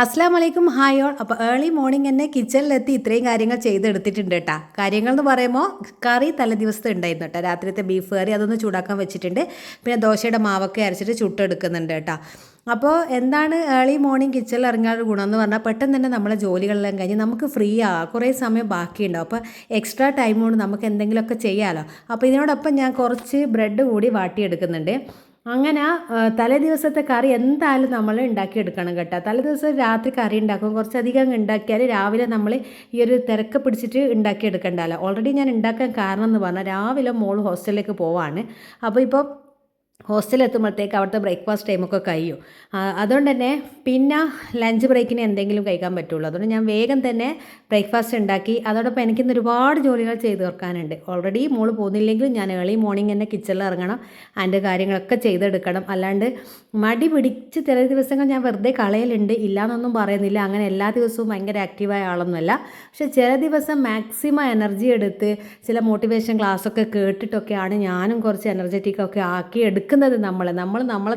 അസ്സലാമു അലൈക്കും hi all. അപ്പോൾ ഏർലി മോർണിംഗ് തന്നെ കിച്ചണിലെത്തി ഇത്രയും കാര്യങ്ങൾ ചെയ്തെടുത്തിട്ടുണ്ട് കേട്ടോ. കാര്യങ്ങൾ എന്ന് പറയുമ്പോൾ കറി തലേദിവസത്തെ ഉണ്ടായിരുന്നു കേട്ടോ, രാത്രിത്തെ ബീഫ് കറി അതൊന്ന് ചൂടാക്കാൻ വെച്ചിട്ടുണ്ട്. പിന്നെ ദോശയുടെ മാവൊക്കെ അരച്ചിട്ട് ചുട്ടെടുക്കുന്നുണ്ട് കേട്ടോ. അപ്പോൾ എന്താണ് ഏർലി മോർണിംഗ് കിച്ചണിൽ ഇറങ്ങാനുള്ള ഗുണം എന്ന് പറഞ്ഞാൽ പെട്ടെന്ന് തന്നെ നമ്മളെ ജോലികളെല്ലാം കഴിഞ്ഞ് നമുക്ക് ഫ്രീ ആകാം, കുറേ സമയം ബാക്കിയുണ്ടാവും. അപ്പോൾ എക്സ്ട്രാ ടൈം കൊണ്ട് നമുക്ക് എന്തെങ്കിലുമൊക്കെ ചെയ്യാമല്ലോ. അപ്പോൾ ഇതിനോടൊപ്പം ഞാൻ കുറച്ച് ബ്രെഡ് കൂടി വാട്ടിയെടുക്കുന്നുണ്ട്. അങ്ങനെ തലേ ദിവസത്തെ കറി എന്തായാലും നമ്മൾ ഉണ്ടാക്കിയെടുക്കണം കേട്ടോ. തലേ ദിവസം രാത്രി കറി ഉണ്ടാക്കും, കുറച്ചധികം ഉണ്ടാക്കിയാൽ രാവിലെ നമ്മൾ ഈ ഒരു തിരക്ക് പിടിച്ചിട്ട് ഉണ്ടാക്കിയെടുക്കണ്ടല്ലോ. ഓൾറെഡി ഞാൻ ഉണ്ടാക്കാൻ കാരണം എന്ന് പറഞ്ഞാൽ രാവിലെ മോൾ ഹോസ്റ്റലിലേക്ക് പോവാണ്. അപ്പോൾ ഇപ്പോൾ ഹോസ്റ്റലിൽ എത്തുമ്പോഴത്തേക്ക് അവിടുത്തെ ബ്രേക്ക്ഫാസ്റ്റ് ടൈമൊക്കെ കഴിയും. അതുകൊണ്ട് തന്നെ പിന്നെ ലഞ്ച് ബ്രേക്കിന് എന്തെങ്കിലും കഴിക്കാൻ പറ്റുള്ളൂ. അതുകൊണ്ട് ഞാൻ വേഗം തന്നെ ബ്രേക്ക്ഫാസ്റ്റ് ഉണ്ടാക്കി. അതോടൊപ്പം എനിക്കിന്ന് ഒരുപാട് ജോലികൾ ചെയ്ത് തീർക്കാനുണ്ട്. ഓൾറെഡി മോള് പോകുന്നില്ലെങ്കിലും ഞാൻ ഏർലി മോർണിംഗ് തന്നെ കിച്ചണിൽ ഇറങ്ങണം, അതിൻ്റെ കാര്യങ്ങളൊക്കെ ചെയ്തെടുക്കണം. അല്ലാണ്ട് മടി പിടിച്ച് ചില ദിവസങ്ങൾ ഞാൻ വെറുതെ കളയലുണ്ട്, ഇല്ലയെന്നൊന്നും പറയുന്നില്ല. അങ്ങനെ എല്ലാ ദിവസവും ഭയങ്കര ആക്റ്റീവായ ആളൊന്നുമല്ല. പക്ഷേ ചില ദിവസം മാക്സിമം എനർജി എടുത്ത് ചില മോട്ടിവേഷൻ ക്ലാസ്സൊക്കെ കേട്ടിട്ടൊക്കെയാണ് ഞാനും കുറച്ച് എനർജറ്റിക്കൊക്കെ ആക്കി എടുക്കുന്നത്. നമ്മളെ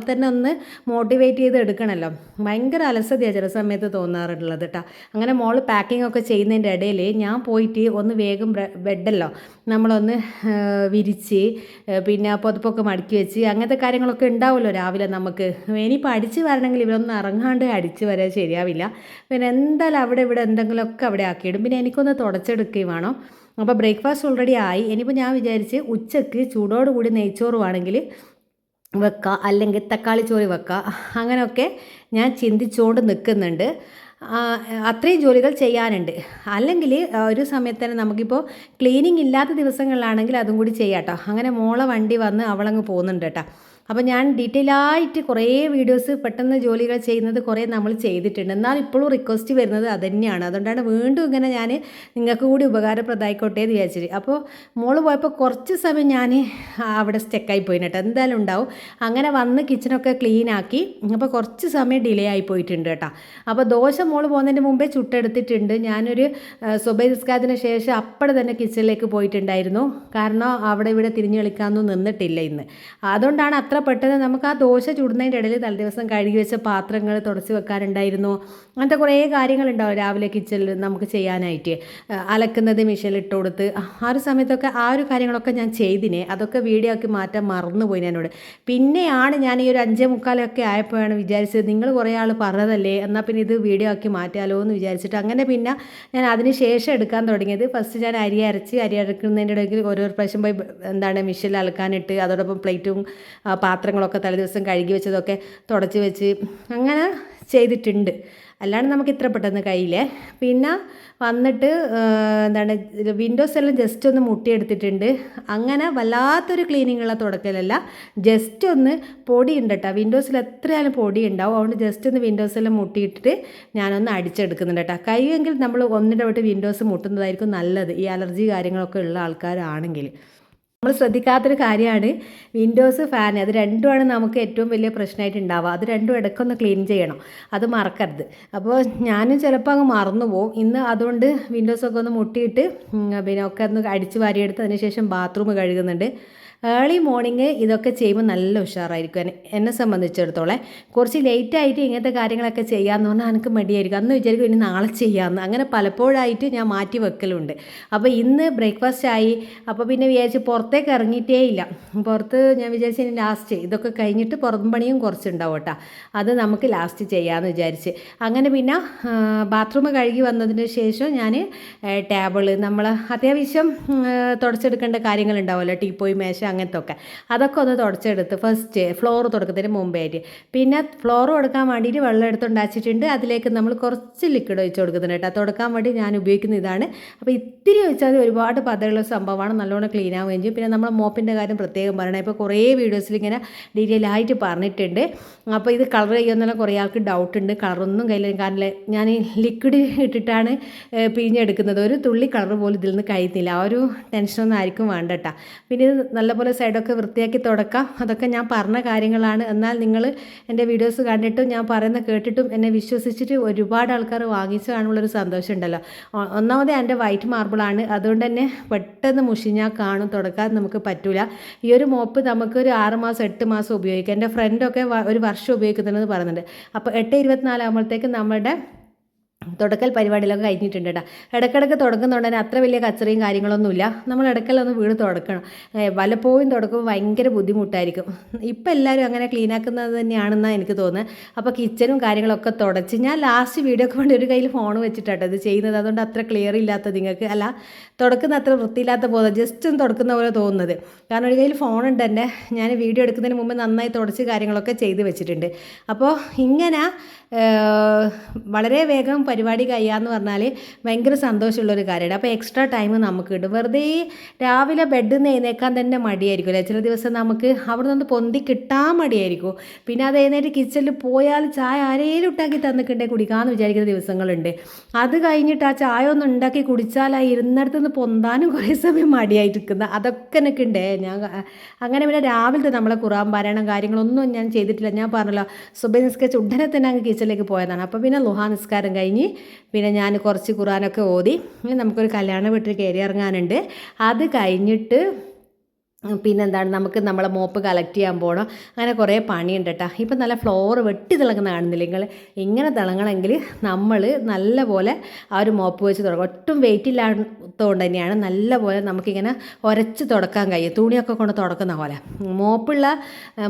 തന്നെ ഒന്ന് മോട്ടിവേറ്റ് ചെയ്ത് എടുക്കണമല്ലോ. ഭയങ്കര അലസതയാണ് ചില സമയത്ത് തോന്നാറുള്ളത് കേട്ടോ. അങ്ങനെ മോൾ പാക്കിംഗ് ഒക്കെ ചെയ്യുന്നതിൻ്റെ ഇടയിൽ ഞാൻ പോയിട്ട് ഒന്ന് വേഗം ബെഡല്ലോ നമ്മളൊന്ന് വിരിച്ച് പിന്നെ പുതപ്പൊക്കെ മടക്കി വെച്ച് അങ്ങനത്തെ കാര്യങ്ങളൊക്കെ ഉണ്ടാവുമല്ലോ രാവിലെ നമുക്ക്. ഇനിയിപ്പോൾ അടിച്ച് വരണമെങ്കിൽ ഇവരൊന്നും ഇറങ്ങാണ്ട് അടിച്ച് വരാൻ ശരിയാവില്ല. പിന്നെ എന്തായാലും അവിടെ ഇവിടെ എന്തെങ്കിലുമൊക്കെ അവിടെ ആക്കിയിടും. പിന്നെ എനിക്കൊന്ന് തുടച്ചെടുക്കുകയും വേണം. അപ്പോൾ ബ്രേക്ക്ഫാസ്റ്റ് ഓൾറെഡി ആയി. ഇനിയിപ്പോൾ ഞാൻ വിചാരിച്ച് ഉച്ചയ്ക്ക് ചൂടോടുകൂടി നെയ്ച്ചോറുവാണെങ്കിൽ വെക്കുക, അല്ലെങ്കിൽ തക്കാളി ചോറ് വെക്കുക, അങ്ങനെയൊക്കെ ഞാൻ ചിന്തിച്ചുകൊണ്ട് നിൽക്കുന്നുണ്ട്. അത്രയും ജോലികൾ ചെയ്യാനുണ്ട്. അല്ലെങ്കിൽ ഒരു സമയത്ത് തന്നെ നമുക്കിപ്പോൾ ക്ലീനിങ് ഇല്ലാത്ത ദിവസങ്ങളിലാണെങ്കിൽ അതും കൂടി ചെയ്യാം കേട്ടോ. അങ്ങനെ മോളെ വണ്ടി വന്ന് അവളങ്ങ് പോകുന്നുണ്ട് കേട്ടോ. അപ്പോൾ ഞാൻ ഡീറ്റെയിൽ ആയിട്ട് കുറേ വീഡിയോസ് പെട്ടെന്ന് ജോലികൾ ചെയ്യുന്നത് കുറേ നമ്മൾ ചെയ്തിട്ടുണ്ട്. എന്നാൽ ഇപ്പോഴും റിക്വസ്റ്റ് വരുന്നത് അത് തന്നെയാണ്. അതുകൊണ്ടാണ് വീണ്ടും ഇങ്ങനെ ഞാൻ നിങ്ങൾക്ക് കൂടി ഉപകാരപ്രദമായിക്കോട്ടെ എന്ന് വിചാരിച്ചിട്ട്. അപ്പോൾ മോള് പോയപ്പോൾ കുറച്ച് സമയം ഞാൻ അവിടെ സ്റ്റക്കായി പോയിന് കേട്ടോ. എന്തായാലും ഉണ്ടാവും. അങ്ങനെ വന്ന് കിച്ചണൊക്കെ ക്ലീൻ ആക്കി. അപ്പോൾ കുറച്ച് സമയം ഡിലേ ആയി പോയിട്ടുണ്ട് കേട്ടോ. അപ്പോൾ ദോശ മോള് പോകുന്നതിന് മുമ്പേ ചുട്ടെടുത്തിട്ടുണ്ട്. ഞാനൊരു സുബഹി നിസ്കാരത്തിന് ശേഷം അപ്പോഴെ തന്നെ കിച്ചണിലേക്ക് പോയിട്ടുണ്ടായിരുന്നു. കാരണം അവിടെ ഇവിടെ തിരിഞ്ഞു കളിക്കാനൊന്നും നിന്നിട്ടില്ല ഇന്ന്. അതുകൊണ്ടാണ് അത്ര പെട്ടെന്ന് നമുക്ക് ആ ദോശ ചുടുന്നതിൻ്റെ ഇടയിൽ തലേദിവസം കഴുകി വെച്ച പാത്രങ്ങൾ തുടച്ച് വെക്കാനുണ്ടായിരുന്നു. അങ്ങനത്തെ കുറേ കാര്യങ്ങളുണ്ടാവും രാവിലെ കിച്ചണിൽ നമുക്ക് ചെയ്യാനായിട്ട്. അലക്കുന്നത് മിഷനിൽ ഇട്ട് കൊടുത്ത് ആ ഒരു സമയത്തൊക്കെ ആ ഒരു കാര്യങ്ങളൊക്കെ ഞാൻ ചെയ്തിനെ. അതൊക്കെ വീഡിയോ ആക്കി മാറ്റാൻ മറന്നുപോയി എന്നോട്. പിന്നെയാണ് ഞാൻ ഈ ഒരു 5:45 ആയപ്പോഴാണ് വിചാരിച്ചത് നിങ്ങൾ കുറേ ആൾ പറഞ്ഞതല്ലേ, എന്നാൽ പിന്നെ ഇത് വീഡിയോ ആക്കി മാറ്റാലോ എന്ന് വിചാരിച്ചിട്ട് അങ്ങനെ പിന്നെ ഞാൻ അതിന് ശേഷം എടുക്കാൻ തുടങ്ങിയത്. ഫസ്റ്റ് ഞാൻ അരി അരക്കുന്നതിൻ്റെ ഇടയ്ക്ക് ഓരോ പ്രാവശ്യം പോയി മിഷനിൽ അലക്കാനിട്ട് അതോടൊപ്പം പ്ലേറ്റും പാത്രങ്ങളൊക്കെ തലേദിവസം കഴുകി വെച്ചതൊക്കെ തുടച്ച് വെച്ച് അങ്ങനെ ചെയ്തിട്ടുണ്ട്. അല്ലാണ്ട് നമുക്ക് ഇത്ര പെട്ടെന്ന് കഴിയില്ലേ. പിന്നെ വന്നിട്ട് വിൻഡോസ് എല്ലാം ജസ്റ്റ് ഒന്ന് മുട്ടിയെടുത്തിട്ടുണ്ട്. അങ്ങനെ വല്ലാത്തൊരു ക്ലീനിങ്ങുള്ള തുടക്കലല്ല, ജസ്റ്റ് ഒന്ന് പൊടി ഉണ്ട് കേട്ടോ. വിൻഡോസിൽ എത്രയായാലും പൊടി ഉണ്ടാവും. അതുകൊണ്ട് ജസ്റ്റ് ഒന്ന് വിൻഡോസ് എല്ലാം മുട്ടിയിട്ടിട്ട് ഞാനൊന്ന് അടിച്ചെടുക്കുന്നുണ്ട് കേട്ടോ. കഴിയുമെങ്കിൽ നമ്മൾ ഒന്നിടവിട്ട് വിൻഡോസ് മുട്ടുന്നതായിരിക്കും നല്ലത്, ഈ അലർജി കാര്യങ്ങളൊക്കെ ഉള്ള ആൾക്കാരാണെങ്കിൽ. നമ്മൾ ശ്രദ്ധിക്കാത്തൊരു കാര്യമാണ് വിൻഡോസ് ഫാൻ, അത് രണ്ടുമാണ് നമുക്ക് ഏറ്റവും വലിയ പ്രശ്നമായിട്ട് ഉണ്ടാവുക. അത് രണ്ടും ഇടയ്ക്കൊന്ന് ക്ലീൻ ചെയ്യണം, അത് മറക്കരുത്. അപ്പോൾ ഞാനും ചിലപ്പോൾ അങ്ങ് മറന്നു പോകും. ഇന്ന് അതുകൊണ്ട് വിൻഡോസൊക്കെ ഒന്ന് മുട്ടിയിട്ട് പിന്നെ ഒക്കെ ഒന്ന് അടിച്ച് വാരിയെടുത്ത് അതിന് ശേഷം ബാത്റൂം കഴുകുന്നുണ്ട്. ഏർലി മോർണിംഗ് ഇതൊക്കെ ചെയ്യുമ്പോൾ നല്ല ഉഷാറായിരിക്കും. എന്നെ സംബന്ധിച്ചിടത്തോളം കുറച്ച് ലേറ്റായിട്ട് ഇങ്ങനത്തെ കാര്യങ്ങളൊക്കെ ചെയ്യാമെന്ന് പറഞ്ഞാൽ എനിക്ക് മടിയായിരിക്കും. അന്ന് വിചാരിക്കും ഇനി നാളെ ചെയ്യാമെന്ന്. അങ്ങനെ പലപ്പോഴായിട്ട് ഞാൻ മാറ്റി വെക്കലുണ്ട്. അപ്പോൾ ഇന്ന് ബ്രേക്ക്ഫാസ്റ്റ് ആയി. അപ്പോൾ പിന്നെ വിചാരിച്ച് പുറത്തേക്ക് ഇറങ്ങിയിട്ടേ ഇല്ല. പുറത്ത് ഞാൻ വിചാരിച്ചു ഇനി ലാസ്റ്റ് ഇതൊക്കെ കഴിഞ്ഞിട്ട് പുറം പണിയും കുറച്ചുണ്ടാവും കേട്ടോ, അത് നമുക്ക് ലാസ്റ്റ് ചെയ്യാമെന്ന് വിചാരിച്ച്. അങ്ങനെ പിന്നെ ബാത്റൂം കഴുകി വന്നതിന് ശേഷം ഞാൻ ടേബിള് നമ്മൾ അത്യാവശ്യം തുടച്ചെടുക്കേണ്ട കാര്യങ്ങളുണ്ടാവുമല്ലോ, ടീപ്പോയി മേശ അങ്ങനത്തെ ഒക്കെ, അതൊക്കെ ഒന്ന് തുടച്ചെടുത്ത് ഫസ്റ്റ് ഫ്ലോർ തുടക്കുന്നതിന് മുമ്പായിട്ട്. പിന്നെ ഫ്ലോർ കൊടുക്കാൻ വേണ്ടിയിട്ട് വെള്ളം എടുത്തുണ്ടാച്ചിട്ടുണ്ട്. അതിലേക്ക് നമ്മൾ കുറച്ച് ലിക്വിഡ് ഒഴിച്ച് കൊടുക്കുന്നുണ്ട് കേട്ടോ. തുടക്കാൻ വേണ്ടി ഞാൻ ഉപയോഗിക്കുന്ന ഇതാണ്. അപ്പോൾ ഇത്തിരി ഒഴിച്ചാൽ ഒരുപാട് പതയുള്ള സംഭവമാണ്, നല്ലോണം ക്ലീൻ ആവുകയും ചെയ്യും. പിന്നെ നമ്മൾ മോപ്പിൻ്റെ കാര്യം പ്രത്യേകം പറയണം. ഇപ്പോൾ കുറേ വീഡിയോസിൽ ഇങ്ങനെ ഡീറ്റെയിൽ ആയിട്ട് പറഞ്ഞിട്ടുണ്ട്. അപ്പോൾ ഇത് കളർ ചെയ്യുമെന്നുള്ള കുറേ ആൾക്ക് ഡൗട്ട് ഉണ്ട്. കളറൊന്നും കയ്യിൽ കാരണം ഞാൻ ലിക്വിഡ് ഇട്ടിട്ടാണ് പിഴിഞ്ഞെടുക്കുന്നത്. ഒരു തുള്ളി കളർ പോലും ഇതിൽ നിന്ന് കഴിയുന്നില്ല. ആ ഒരു ടെൻഷനൊന്നും ആയിരിക്കും വേണ്ട കേട്ടോ. പിന്നെ ഇത് നല്ല നല്ലപോലെ സൈഡൊക്കെ വൃത്തിയാക്കി തുടക്കാം. അതൊക്കെ ഞാൻ പറഞ്ഞ കാര്യങ്ങളാണ്. എന്നാൽ നിങ്ങൾ എൻ്റെ വീഡിയോസ് കണ്ടിട്ടും ഞാൻ പറയുന്ന കേട്ടിട്ടും എന്നെ വിശ്വസിച്ചിട്ട് ഒരുപാട് ആൾക്കാർ വാങ്ങിച്ചു കാണുമ്പോഴൊരു സന്തോഷം ഉണ്ടല്ലോ. ഒന്നാമത് എൻ്റെ വൈറ്റ് മാർബിളാണ്, അതുകൊണ്ട് തന്നെ പെട്ടെന്ന് മുഷിഞ്ഞാൽ കാണും, തുടക്കാൻ നമുക്ക് പറ്റില്ല. ഈ ഒരു മോപ്പ് നമുക്കൊരു 6 മാസം 8 മാസം ഉപയോഗിക്കാം. എൻ്റെ ഫ്രണ്ടൊക്കെ ഒരു വർഷം ഉപയോഗിക്കുന്നുണ്ടെന്ന് പറയുന്നുണ്ട്. അപ്പോൾ 8:24 ആകുമ്പോഴത്തേക്കും നമ്മുടെ തുടക്കൽ പരിപാടിയിലൊക്കെ കഴിഞ്ഞിട്ടുണ്ട് കേട്ടോ. ഇടയ്ക്കിടയ്ക്ക് തുടക്കുന്നുണ്ട് തന്നെ അത്ര വലിയ കച്ചറയും കാര്യങ്ങളൊന്നുമില്ല. നമ്മൾ ഇടയ്ക്കെല്ലാം വീട് തുടക്കണം. വല്ലപ്പോഴും തുടക്കുമ്പോൾ ഭയങ്കര ബുദ്ധിമുട്ടായിരിക്കും. ഇപ്പം എല്ലാവരും അങ്ങനെ ക്ലീനാക്കുന്നത് തന്നെയാണെന്നാണ് എനിക്ക് തോന്നുന്നത്. അപ്പോൾ കിച്ചനും കാര്യങ്ങളൊക്കെ തുടച്ച് ഞാൻ ലാസ്റ്റ് വീഡിയോക്ക് വേണ്ടി ഒരു കയ്യിൽ ഫോൺ വെച്ചിട്ടാട്ടോ ഇത് ചെയ്യുന്നത്. അതുകൊണ്ട് അത്ര ക്ലിയർ ഇല്ലാത്ത നിങ്ങൾക്ക് അല്ല, തുടക്കുന്ന അത്ര വൃത്തിയില്ലാത്ത പോലെ ജസ്റ്റ് ഒന്ന് തുടക്കുന്ന പോലെ തോന്നുന്നത്. കാരണം ഒരു കയ്യിൽ ഫോണുണ്ട് എൻ്റെ. ഞാൻ വീഡിയോ എടുക്കുന്നതിന് മുമ്പ് നന്നായി തുടച്ച് കാര്യങ്ങളൊക്കെ ചെയ്ത് വെച്ചിട്ടുണ്ട്. അപ്പോൾ ഇങ്ങനെ വളരെ വേഗം പരിപാടി കഴിയാമെന്ന് പറഞ്ഞാൽ ഭയങ്കര സന്തോഷമുള്ളൊരു കാര്യമാണ്. അപ്പോൾ എക്സ്ട്രാ ടൈം നമുക്ക് കിട്ടും. വെറുതെ രാവിലെ ബെഡിൽ നിന്ന് എഴുന്നേക്കാൻ തന്നെ മടിയായിരിക്കും അല്ലേ. ചില ദിവസം നമുക്ക് അവിടെ നിന്ന് പൊന്തി കിട്ടാൻ മടിയായിരിക്കും. പിന്നെ അത് എഴുന്നേറ്റ് കിച്ചണിൽ പോയാൽ ചായ ആരേലും ഉണ്ടാക്കി തന്നിട്ടുണ്ടെങ്കിൽ കുടിക്കാമെന്ന് വിചാരിക്കുന്ന ദിവസങ്ങളുണ്ട്. അത് കഴിഞ്ഞിട്ട് ആ ചായ ഒന്ന് ഉണ്ടാക്കി കുടിച്ചാൽ ആ ഇരുന്നിടത്ത് നിന്ന് പൊന്താനും കുറേ സമയം മടിയായിട്ടിരിക്കുന്ന അതൊക്കെ എനിക്ക് ഉണ്ട്. ഞാൻ അങ്ങനെ പിന്നെ രാവിലത്തെ നമ്മളെ ഖുർആൻ പാരായണം കാര്യങ്ങളൊന്നും ഞാൻ ചെയ്തിട്ടില്ല. ഞാൻ പറഞ്ഞല്ലോ സുബഹി നിസ്കരിച്ച് ഉടനെ തന്നെ അങ്ങ് കിച്ചണിലേക്ക് പോയതാണ്. അപ്പോൾ പിന്നെ ലുഹാ നിസ്കാരം കഴിഞ്ഞ് പിന്നെ ഞാൻ കുറച്ച് ഖുർആനൊക്കെ ഓതി. നമുക്കൊരു കല്യാണ വീട്ടിൽ കയറി ഇറങ്ങാനുണ്ട്. അത് കഴിഞ്ഞിട്ട് പിന്നെന്താണ് നമുക്ക് നമ്മളെ മോപ്പ് കളക്ട് ചെയ്യാൻ പോകണം. അങ്ങനെ കുറേ പണിയുണ്ട് കേട്ടോ. ഇപ്പം നല്ല ഫ്ലോർ വെട്ടി തിളങ്ങുന്ന കാണുന്നില്ല നിങ്ങൾ. ഇങ്ങനെ തിളങ്ങണമെങ്കിൽ നമ്മൾ നല്ല പോലെ ആ ഒരു മോപ്പ് വെച്ച് തുടങ്ങും. ഒട്ടും വെയിറ്റ് ഇല്ലാത്തതുകൊണ്ട് തന്നെയാണ് നല്ല പോലെ നമുക്കിങ്ങനെ ഉരച്ച് തുടക്കാൻ കഴിയും, തുണിയൊക്കെ കൊണ്ട് തുടക്കുന്ന പോലെ.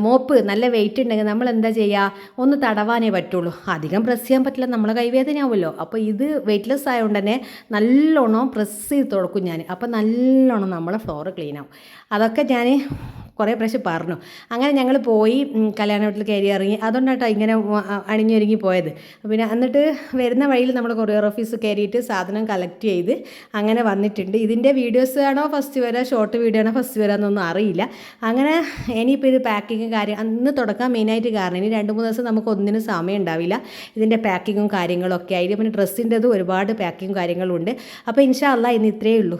മോപ്പ് നല്ല വെയിറ്റ് ഉണ്ടെങ്കിൽ നമ്മൾ എന്താ ചെയ്യുക, ഒന്ന് തടവാനേ പറ്റുള്ളൂ. അധികം പ്രസ് ചെയ്യാൻ പറ്റില്ല, നമ്മളെ കൈവേദനയാവുമല്ലോ. അപ്പോൾ ഇത് വെയിറ്റ്ലെസ് ആയതുകൊണ്ട് തന്നെ നല്ലോണം പ്രസ് ചെയ്ത് തുടക്കും ഞാൻ. അപ്പോൾ നല്ലോണം നമ്മളെ ഫ്ലോർ ക്ലീൻ ആവും. അതൊക്കെ ഞാൻ കുറേ പ്രാവശ്യം പറഞ്ഞു. അങ്ങനെ ഞങ്ങൾ പോയി കല്യാണ വീട്ടിൽ കയറി ഇറങ്ങി. അതുകൊണ്ടാട്ടോ ഇങ്ങനെ അണിഞ്ഞൊരുങ്ങി പോയത്. പിന്നെ എന്നിട്ട് വരുന്ന വഴിയിൽ നമ്മൾ കൊറിയർ ഓഫീസ് കയറിയിട്ട് സാധനം കളക്ട് ചെയ്ത് അങ്ങനെ വന്നിട്ടുണ്ട്. ഇതിൻ്റെ വീഡിയോസ് ആണോ ഫസ്റ്റ് വരിക, ഷോർട്ട് വീഡിയോ ആണോ ഫസ്റ്റ് വരിക എന്നൊന്നും അറിയില്ല. അങ്ങനെ ഇനിയിപ്പോൾ ഇത് പാക്കിങ്ങും കാര്യം അന്ന് തുടക്കാൻ മെയിനായിട്ട് കാരണം ഇനി 2-3 ദിവസം നമുക്ക് ഒന്നിനും സമയം ഉണ്ടാവില്ല. ഇതിൻ്റെ പാക്കിങ്ങും കാര്യങ്ങളൊക്കെ ആയിട്ട് പിന്നെ ഡ്രസ്സിൻ്റെതും ഒരുപാട് പാക്കിങ്ങും കാര്യങ്ങളും ഉണ്ട്. അപ്പോൾ ഇൻഷാ അല്ലാഹ് ഇന്ന് ഇത്രയേ ഉള്ളൂ.